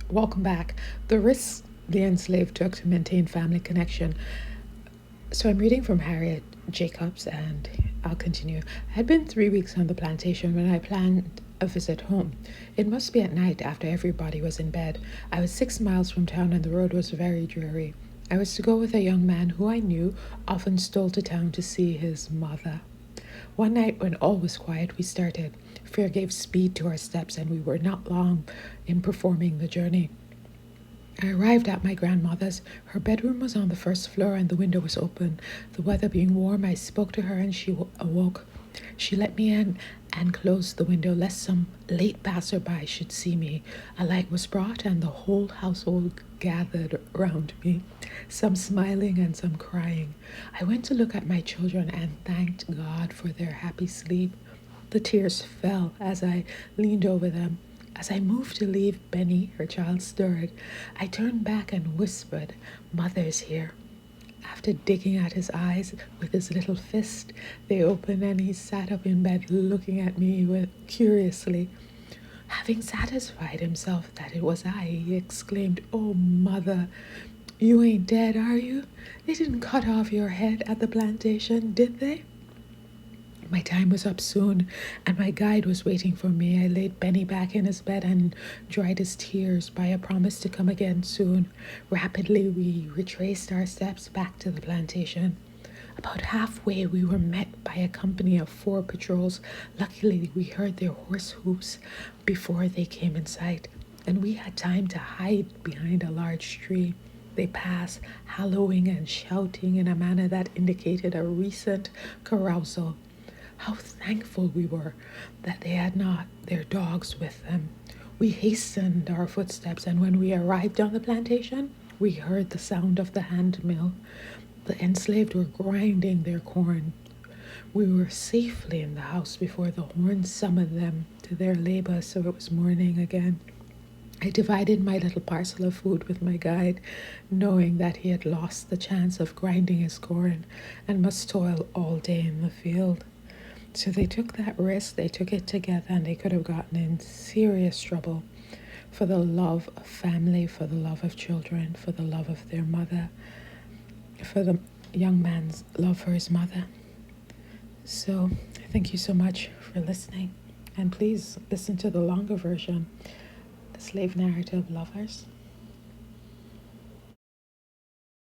Welcome back. The risks the enslaved took to maintain family connection. So I'm reading from Harriet Jacobs, and I'll continue. I had been 3 weeks on the plantation when I planned a visit home. It must be at night after everybody was in bed. I was 6 miles from town and the road was very dreary. I was to go with a young man who I knew often stole to town to see his mother. One night when all was quiet, we started. Fear gave speed to our steps, and we were not long in performing the journey. I arrived at my grandmother's. Her bedroom was on the first floor and the window was open. The weather being warm, I spoke to her and she awoke. She let me in and closed the window lest some late passerby should see me. A light was brought and the whole household gathered round me, some smiling and some crying. I went to look at my children and thanked God for their happy sleep. The tears fell as I leaned over them. As I moved to leave, Benny, her child, stirred. I turned back and whispered, "Mother's here." After digging at his eyes with his little fist, they opened and he sat up in bed looking at me curiously. Having satisfied himself that it was I, he exclaimed, "Oh, Mother, you ain't dead, are you? They didn't cut off your head at the plantation, did they?" My time was up soon, and my guide was waiting for me. I laid Benny back in his bed and dried his tears by a promise to come again soon. Rapidly, we retraced our steps back to the plantation. About halfway, we were met by a company of 4 patrols. Luckily, we heard their horse hoofs before they came in sight, and we had time to hide behind a large tree. They passed, hallooing and shouting in a manner that indicated a recent carousal. How thankful we were that they had not their dogs with them. We hastened our footsteps, and when we arrived on the plantation, we heard the sound of the hand mill. The enslaved were grinding their corn. We were safely in the house before the horn summoned them to their labor, so it was morning again. I divided my little parcel of food with my guide, knowing that he had lost the chance of grinding his corn and must toil all day in the field. So they took that risk, they took it together, and they could have gotten in serious trouble for the love of family, for the love of children, for the love of their mother, for the young man's love for his mother. So thank you so much for listening, and please listen to the longer version, The Slave Narrative Lovers.